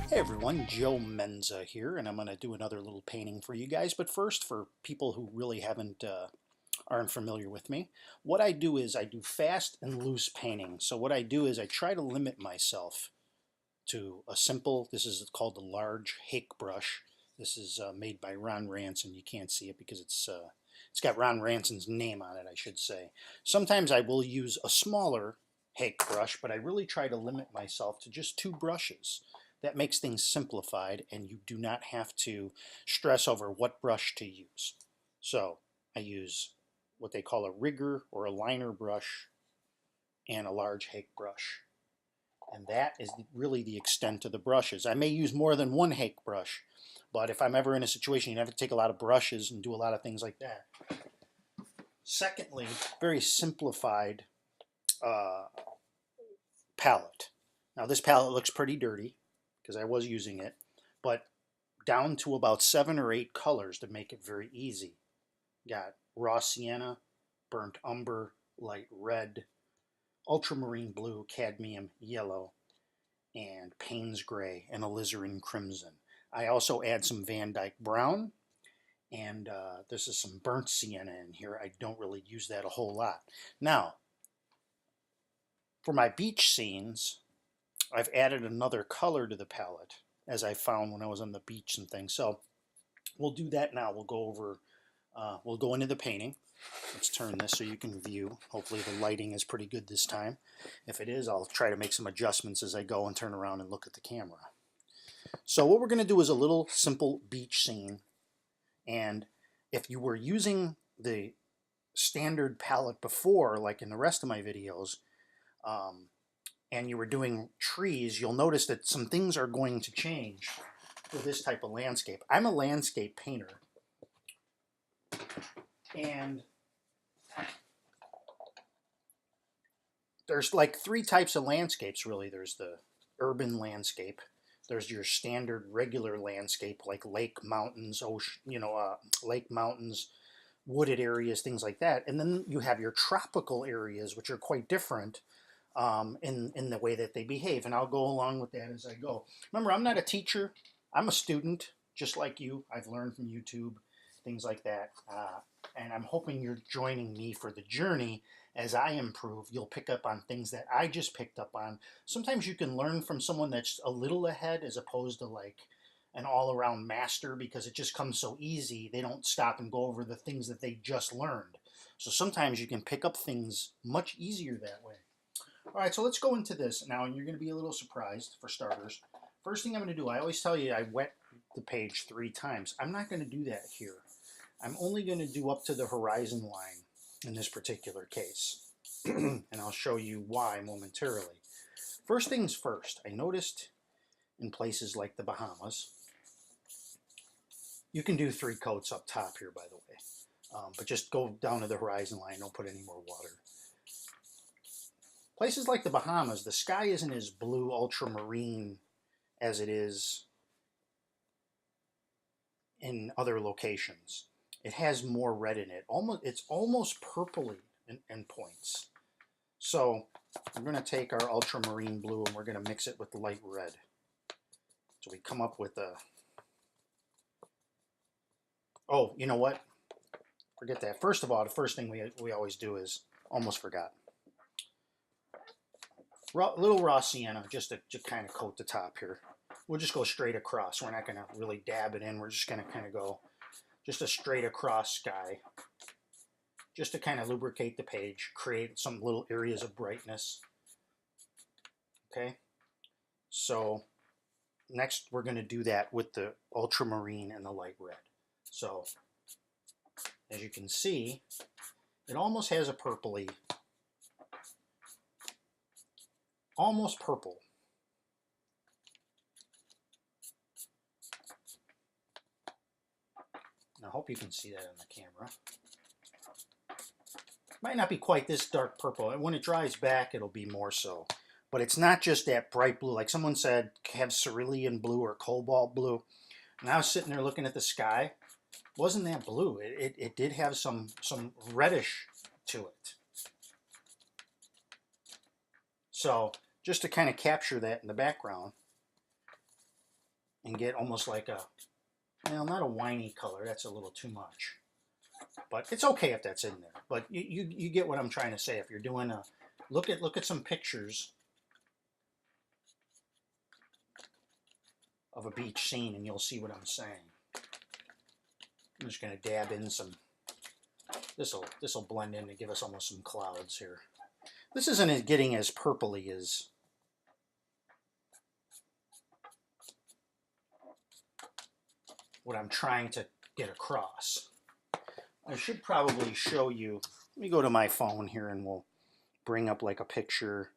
Hey everyone, Joe Menza here, and I'm going to do another little painting for you guys. But first, for people who really aren't familiar with me, what I do is I do fast and loose painting. So what I do is I try to limit myself to a simple. This is called the large Hake brush. This is made by Ron Ranson. You can't see it because it's got Ron Ranson's name on it, I should say. Sometimes I will use a smaller Hake brush, but I really try to limit myself to just two brushes. That makes things simplified, and you do not have to stress over what brush to use. So I use what they call a rigger or a liner brush and a large Hake brush. And that is really the extent of the brushes. I may use more than one Hake brush, but if I'm ever in a situation, you have to take a lot of brushes and do a lot of things like that. Secondly, very simplified uh, palette. Now this palette looks pretty dirty because I was using it, but down to about 7 or 8 colors to make it very easy. Got raw sienna, burnt umber, light red, ultramarine blue, cadmium yellow, and Payne's gray, and alizarin crimson. I also add some Van Dyke brown, and this is some burnt sienna in here. I don't really use that a whole lot. Now, for my beach scenes, I've added another color to the palette, as I found when I was on the beach and things. So we'll do that now. We'll go into the painting. Let's turn this so you can view. Hopefully the lighting is pretty good this time. If it is, I'll try to make some adjustments as I go and turn around and look at the camera. So what we're going to do is a little simple beach scene. And if you were using the standard palette before, like in the rest of my videos, and you were doing trees, you'll notice that some things are going to change for this type of landscape. I'm a landscape painter, and there's like 3 types of landscapes really. There's the urban landscape, there's your standard regular landscape like lake, mountains, ocean, lake, mountains, wooded areas, things like that. And then you have your tropical areas, which are quite different in the way that they behave. And I'll go along with that as I go. Remember, I'm not a teacher. I'm a student, just like you. I've learned from YouTube, things like that. And I'm hoping you're joining me for the journey. As I improve, you'll pick up on things that I just picked up on. Sometimes you can learn from someone that's a little ahead as opposed to like an all-around master, because it just comes so easy. They don't stop and go over the things that they just learned. So sometimes you can pick up things much easier that way. All right, so let's go into this now, and you're going to be a little surprised for starters. First thing I'm going to do, I always tell you I wet the page 3 times. I'm not going to do that here. I'm only going to do up to the horizon line in this particular case. And I'll show you why momentarily. First things first, I noticed in places like the Bahamas, you can do 3 coats up top here, by the way. But just go down to the horizon line, don't put any more water. Places like the Bahamas, the sky isn't as blue ultramarine as it is in other locations. It has more red in it. It's almost purpley in points. So we're going to take our ultramarine blue and we're going to mix it with light red. So we come up with a... Oh, you know what? Forget that. First of all, the first thing we always do is, almost forgot, little raw sienna, just to kind of coat the top here. We'll just go straight across. We're not going to really dab it in. We're just going to kind of go just a straight across sky, just to kind of lubricate the page, create some little areas of brightness. Okay, so next we're going to do that with the ultramarine and the light red. So as you can see, it almost has a purpley, almost purple. I hope you can see that on the camera. Might not be quite this dark purple. When it dries back, it'll be more so. But it's not just that bright blue. Like someone said, have cerulean blue or cobalt blue. And I was sitting there looking at the sky. It wasn't that blue. It did have some reddish to it. So just to kind of capture that in the background, and get almost like a, well, not a winey color. That's a little too much. But it's okay if that's in there. But you get what I'm trying to say. If you're doing a, look at some pictures of a beach scene and you'll see what I'm saying. I'm just going to dab in some, this'll blend in to give us almost some clouds here. This isn't getting as purpley as what I'm trying to get across. I should probably show you, let me go to my phone here and we'll bring up like a picture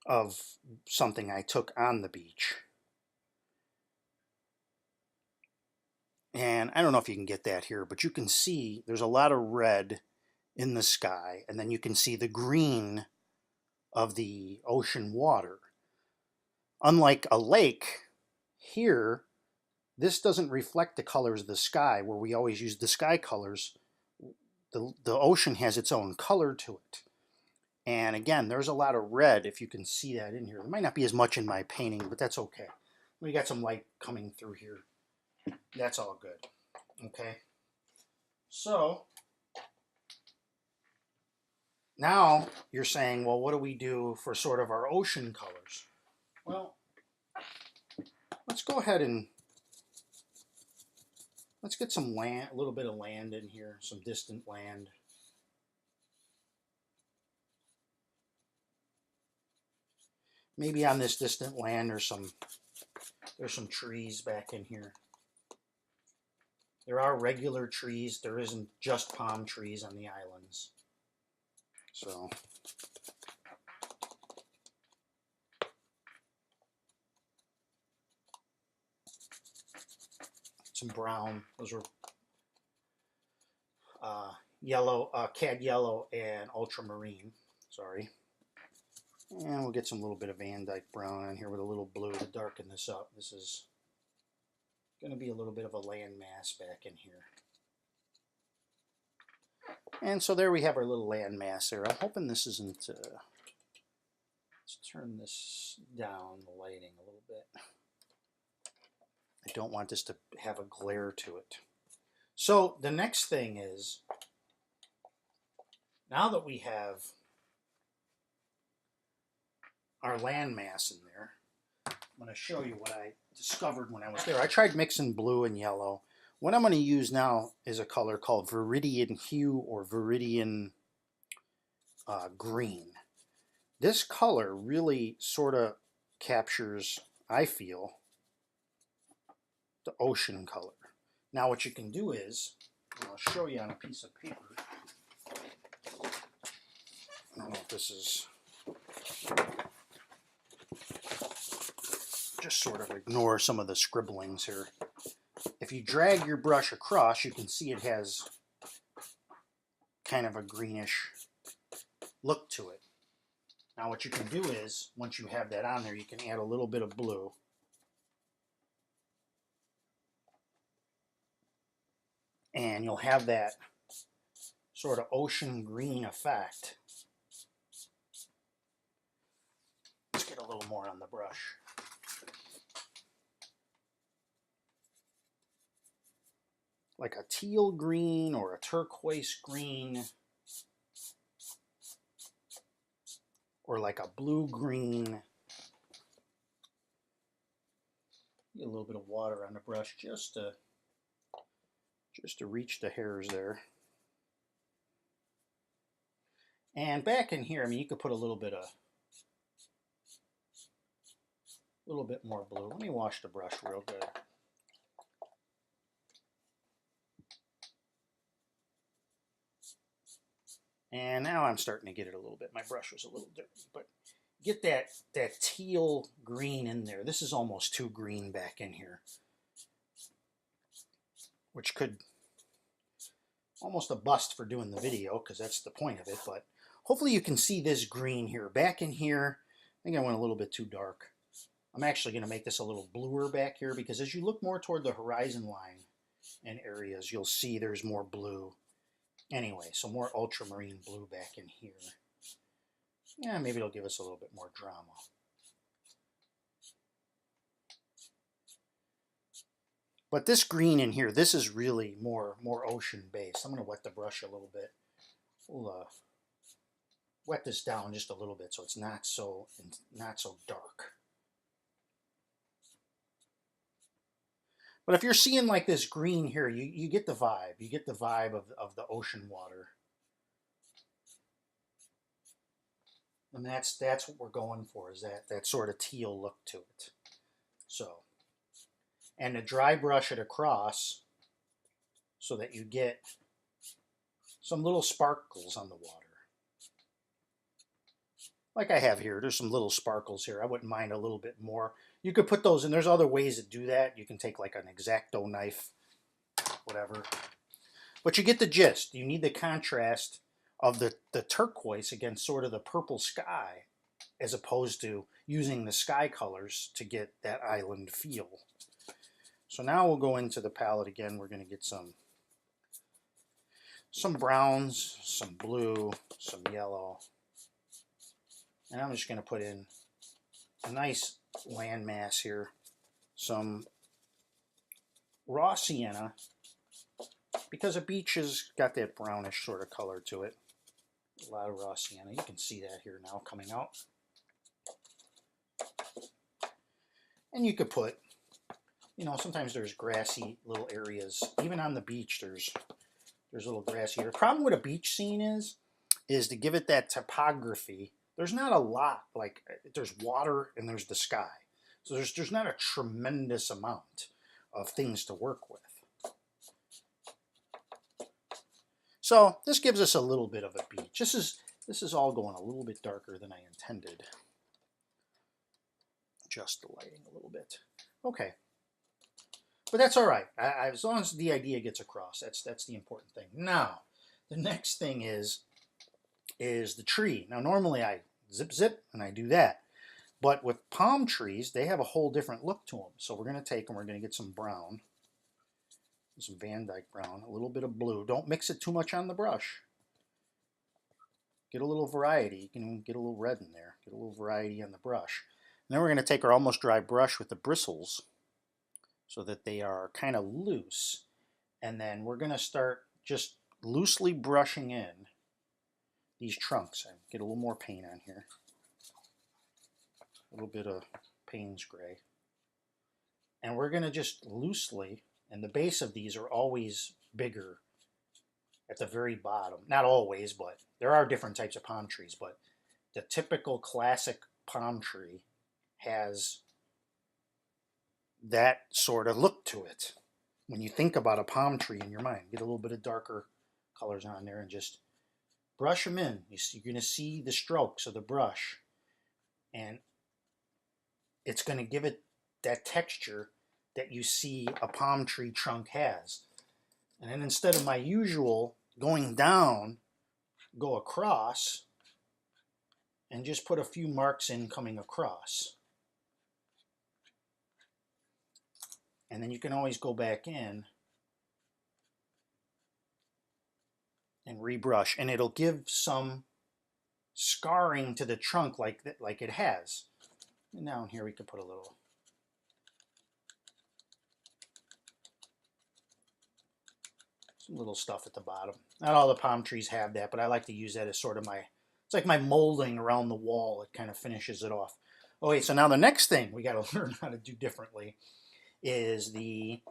of something I took on the beach. And I don't know if you can get that here, but you can see there's a lot of red in the sky, and then you can see the green of the ocean water. Unlike a lake, here, this doesn't reflect the colors of the sky, where we always use the sky colors. The ocean has its own color to it. And again, there's a lot of red, if you can see that in here. There might not be as much in my painting, but that's okay. We got some light coming through here. That's all good. Okay. So, now you're saying, well, what do we do for sort of our ocean colors? Well, let's go ahead and let's get some land, a little bit of land in here, some distant land. Maybe on this distant land there's some trees back in here. There are regular trees. There isn't just palm trees on the islands. So some brown. Those are yellow, cad yellow, and ultramarine. Sorry. And we'll get some little bit of Van Dyke brown on here with a little blue to darken this up. This is going to be a little bit of a land mass back in here. And so there we have our little land mass there. I'm hoping this isn't, let's turn this down, the lighting a little bit. I don't want this to have a glare to it. So the next thing is, now that we have our land mass in there, I'm going to show you what I discovered when I was there. I tried mixing blue and yellow. What I'm going to use now is a color called Viridian Hue or Viridian Green. This color really sort of captures, I feel, the ocean color. Now what you can do is, I'll show you on a piece of paper. I don't know if this is, just sort of ignore some of the scribblings here. If you drag your brush across, you can see it has kind of a greenish look to it. Now what you can do is, once you have that on there, you can add a little bit of blue. And you'll have that sort of ocean green effect. Let's get a little more on the brush. Like a teal green or a turquoise green, or like a blue green. Get a little bit of water on the brush just to reach the hairs there. And back in here, I mean, you could put a little bit more blue. Let me wash the brush real good. And now I'm starting to get it a little bit. My brush was a little dirty, but get that teal green in there. This is almost too green back in here, which could almost a bust for doing the video because that's the point of it. But hopefully you can see this green here. Back in here, I think I went a little bit too dark. I'm actually going to make this a little bluer back here because as you look more toward the horizon line and areas, you'll see there's more blue. Anyway, so more ultramarine blue back in here. Yeah, maybe it'll give us a little bit more drama. But this green in here, this is really more ocean based. I'm going to wet the brush a little bit. We'll wet this down just a little bit so it's not so dark. But if you're seeing like this green here, you get the vibe. You get the vibe of the ocean water. And that's what we're going for, is that sort of teal look to it. So, and to dry brush it across so that you get some little sparkles on the water. Like I have here, there's some little sparkles here. I wouldn't mind a little bit more. You could put those in. There's other ways to do that. You can take like an X-Acto knife, whatever. But you get the gist. You need the contrast of the turquoise against sort of the purple sky, as opposed to using the sky colors to get that island feel. So now we'll go into the palette again. We're going to get some browns, some blue, some yellow. And I'm just going to put in a nice landmass here. Some raw sienna, because a beach has got that brownish sort of color to it. A lot of raw sienna. You can see that here now coming out. And you could put, you know, sometimes there's grassy little areas. Even on the beach, there's a little grassy. The problem with a beach scene is to give it that topography. There's not a lot, like there's water and there's the sky. So there's not a tremendous amount of things to work with. So this gives us a little bit of a beach. This is all going a little bit darker than I intended. Adjust the lighting a little bit. Okay. But that's all right. As long as the idea gets across, that's the important thing. Now, the next thing is the tree. Now, normally I zip, and I do that. But with palm trees, they have a whole different look to them. So we're going to take them, we're going to get some brown, some Van Dyke brown, a little bit of blue. Don't mix it too much on the brush. Get a little variety. You can get a little red in there. Get a little variety on the brush. And then we're going to take our almost dry brush with the bristles so that they are kind of loose. And then we're going to start just loosely brushing in these trunks. I get a little more paint on here. A little bit of Payne's gray. And we're going to just loosely, and the base of these are always bigger at the very bottom. Not always, but there are different types of palm trees, but the typical classic palm tree has that sort of look to it. When you think about a palm tree in your mind, get a little bit of darker colors on there and just brush them in. You're going to see the strokes of the brush, and it's going to give it that texture that you see a palm tree trunk has. And then instead of my usual going down, go across, and just put a few marks in coming across. And then you can always go back in and rebrush, and it'll give some scarring to the trunk like it has. And down here we could put a little. Some little stuff at the bottom. Not all the palm trees have that, but I like to use that as sort of it's like my molding around the wall. It kind of finishes it off. Okay, so now the next thing we got to learn how to do differently is the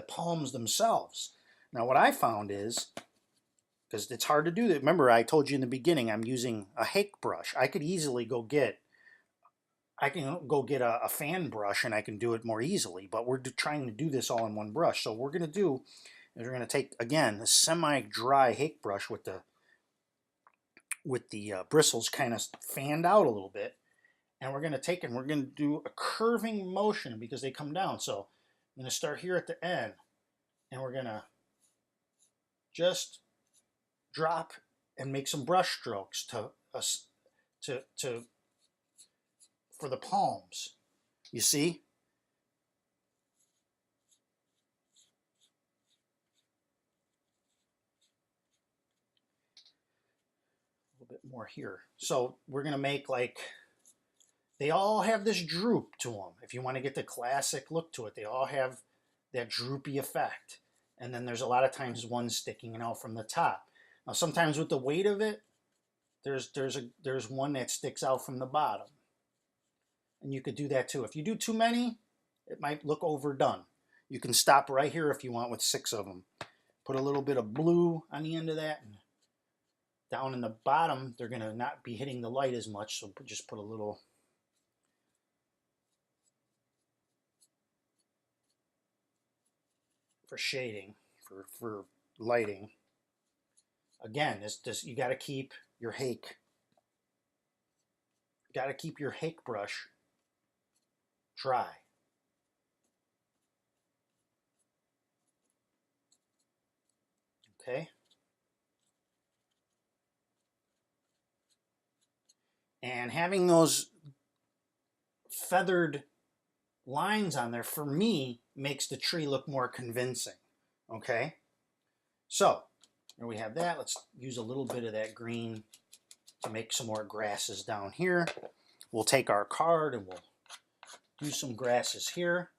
palms themselves. Now what I found is, because it's hard to do that. Remember, I told you in the beginning I'm using a Hake brush. I could easily go get a fan brush and I can do it more easily, but we're trying to do this all in one brush. So what we're going to do is we're going to take, again, a semi-dry Hake brush with the bristles kind of fanned out a little bit, and we're going to take and we're going to do a curving motion because they come down. So I'm going to start here at the end, and we're going to just drop and make some brush strokes for the palms. You see? A little bit more here. So we're going to make like, they all have this droop to them. If you want to get the classic look to it, they all have that droopy effect. And then there's a lot of times one sticking out from the top. Now sometimes with the weight of it, there's one that sticks out from the bottom. And you could do that too. If you do too many, it might look overdone. You can stop right here if you want with 6 of them. Put a little bit of blue on the end of that. And down in the bottom, they're going to not be hitting the light as much, so just put a little for shading, for lighting. Again, this you got to keep your Hake. Got to keep your Hake brush dry. Okay. And having those feathered lines on there, for me, makes the tree look more convincing. Okay. So, there we have that. Let's use a little bit of that green to make some more grasses down here. We'll take our card and we'll do some grasses here.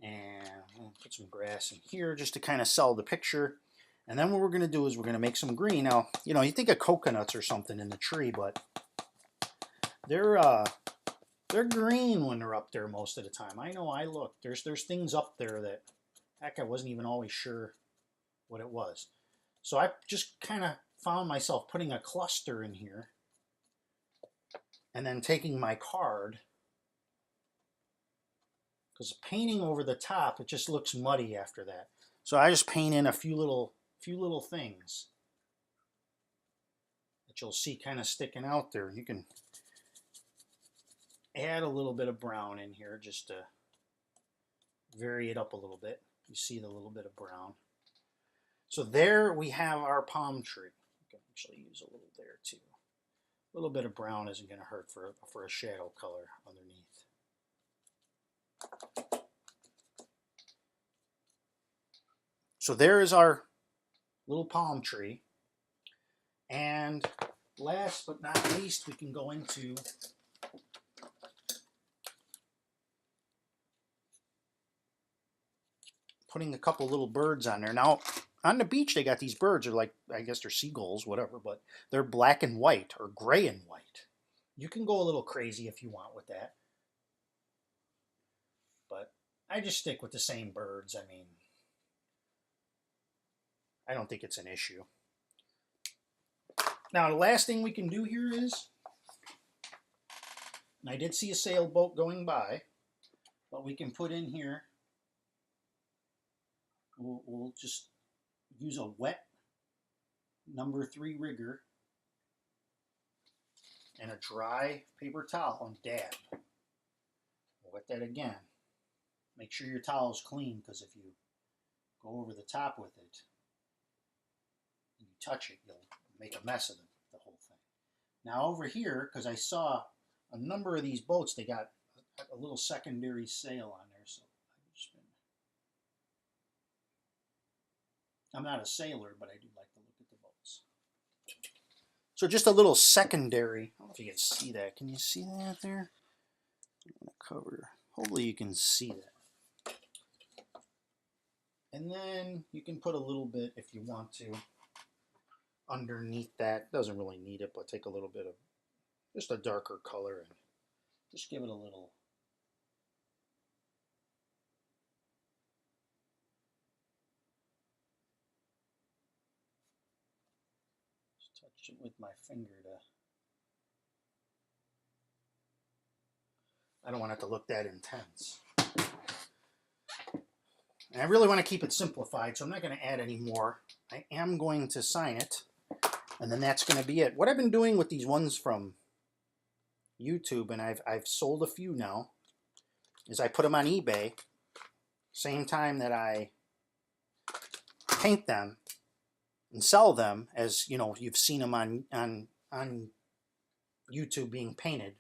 And we'll put some grass in here just to kind of sell the picture. And then what we're going to do is we're going to make some green. Now, you know, you think of coconuts or something in the tree, but they're green when they're up there most of the time. I know I looked. There's things up there that, heck, I wasn't even always sure what it was. So I just kind of found myself putting a cluster in here and then taking my card, because painting over the top, it just looks muddy after that. So I just paint in a few little things that you'll see kind of sticking out there. You can add a little bit of brown in here just to vary it up a little bit. You see the little bit of brown. So there we have our palm tree. You can actually use a little there too. A little bit of brown isn't going to hurt for a shadow color underneath. So there is our little palm tree. And last but not least, we can go into putting a couple little birds on there. Now, on the beach, they got these birds. They're like, I guess they're seagulls, whatever, but they're black and white or gray and white. You can go a little crazy if you want with that. But I just stick with the same birds. I mean, I don't think it's an issue. Now, the last thing we can do here is, and I did see a sailboat going by, but we can put in here, we'll just use a wet number 3 rigger and a dry paper towel and dab. We'll wet that again. Make sure your towel's clean, because if you go over the top with it and you touch it, you'll make a mess of the whole thing. Now over here, because I saw a number of these boats, they got a little secondary sail on there, so I'm not a sailor, but I do like to look at the boats. So just a little secondary. I don't know if you can see that. Can you see that there? I'm going to cover. Hopefully you can see that. And then you can put a little bit, if you want to, underneath that. Doesn't really need it, but take a little bit of just a darker color and just give it a little. Just touch it with my finger to. I don't want it to look that intense. And I really want to keep it simplified, so I'm not going to add any more. I am going to sign it, and then that's going to be it. What I've been doing with these ones from YouTube, and I've sold a few now, is I put them on eBay, same time that I paint them and sell them, as you know, you've seen them on YouTube being painted.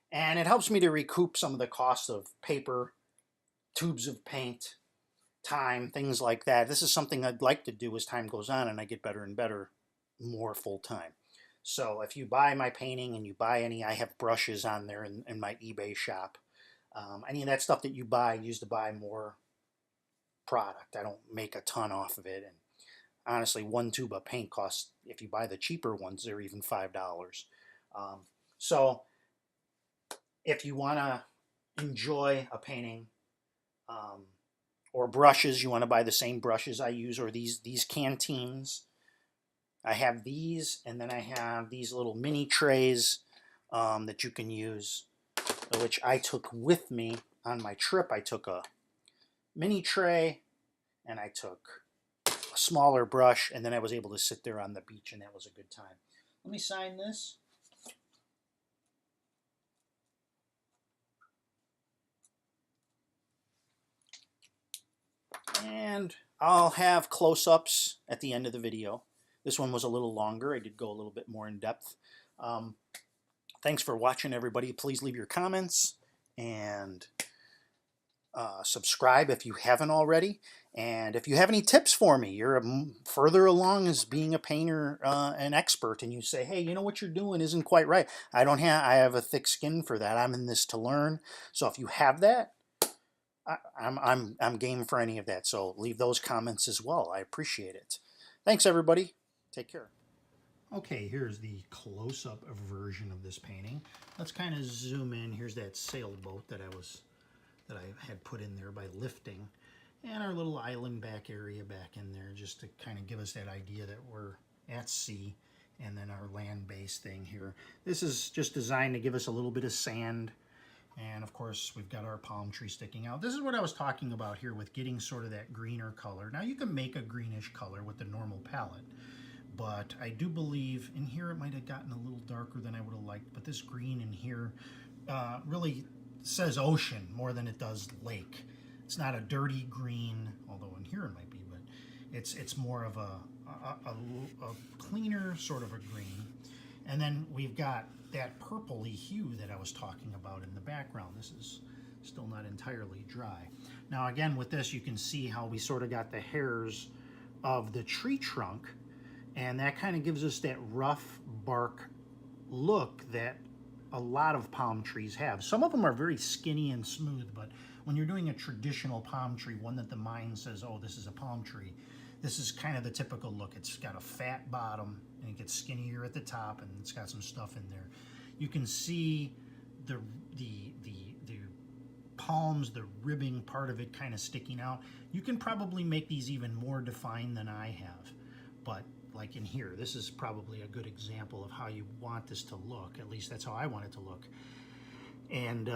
And it helps me to recoup some of the costs of paper, tubes of paint, time, things like that. This is something I'd like to do as time goes on and I get better and better, more full time. So if you buy my painting and you buy any, I have brushes on there in my eBay shop. Any of that stuff that you buy, use to buy more product. I don't make a ton off of it. And honestly, one tube of paint costs, if you buy the cheaper ones, they're even $5. So if you want to enjoy a painting, or brushes, you want to buy the same brushes I use, or these canteens. I have these, and then I have these little mini trays that you can use, which I took with me on my trip. I took a mini tray, and I took a smaller brush, and then I was able to sit there on the beach, and that was a good time. Let me sign this. And I'll have close-ups at the end of the video. This one was a little longer. I did go a little bit more in depth. Thanks for watching, everybody. Please leave your comments and subscribe if you haven't already. And if you have any tips for me, you're further along as being a painter, an expert, and you say, hey, you know what you're doing isn't quite right. I have a thick skin for that. I'm in this to learn. So if you have that, I'm game for any of that. So leave those comments as well. I appreciate it. Thanks, everybody. Take care. Okay, here's the close-up version of this painting. Let's kind of zoom in. Here's that sailboat that I had put in there by lifting, and our little island back area back in there, just to kind of give us that idea that we're at sea, and then our land-based thing here. This is just designed to give us a little bit of sand. And of course, we've got our palm tree sticking out. This is what I was talking about here with getting sort of that greener color. Now you can make a greenish color with the normal palette, but I do believe in here it might have gotten a little darker than I would have liked, but this green in here really says ocean more than it does lake. It's not a dirty green, although in here it might be, but it's more of a cleaner sort of a green. And then we've got that purpley hue that I was talking about in the background. This is still not entirely dry. Now again, with this, you can see how we sort of got the hairs of the tree trunk, and that kind of gives us that rough bark look that a lot of palm trees have. Some of them are very skinny and smooth, but when you're doing a traditional palm tree, one that the mind says, oh, this is a palm tree, this is kind of the typical look. It's got a fat bottom, and it gets skinnier at the top, and it's got some stuff in there. You can see the palms, the ribbing part of it kind of sticking out. You can probably make these even more defined than I have. But like in here, this is probably a good example of how you want this to look. At least that's how I want it to look. And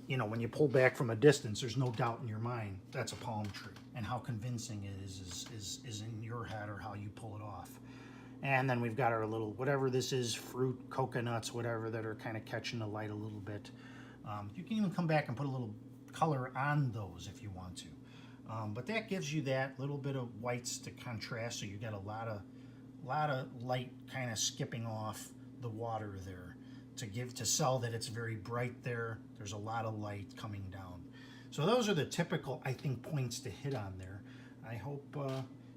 you know, when you pull back from a distance, there's no doubt in your mind that's a palm tree. And how convincing it is in your head, or how you pull it off. And then we've got our little, whatever this is, fruit, coconuts, whatever, that are kind of catching the light a little bit. You can even come back and put a little color on those if you want to. But that gives you that little bit of whites to contrast, so you got a lot of light kind of skipping off the water there to sell that it's very bright there. There's a lot of light coming down. So those are the typical, I think, points to hit on there. I hope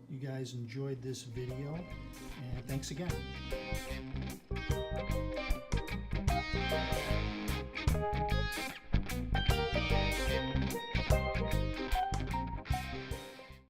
you guys enjoyed this video, and thanks again.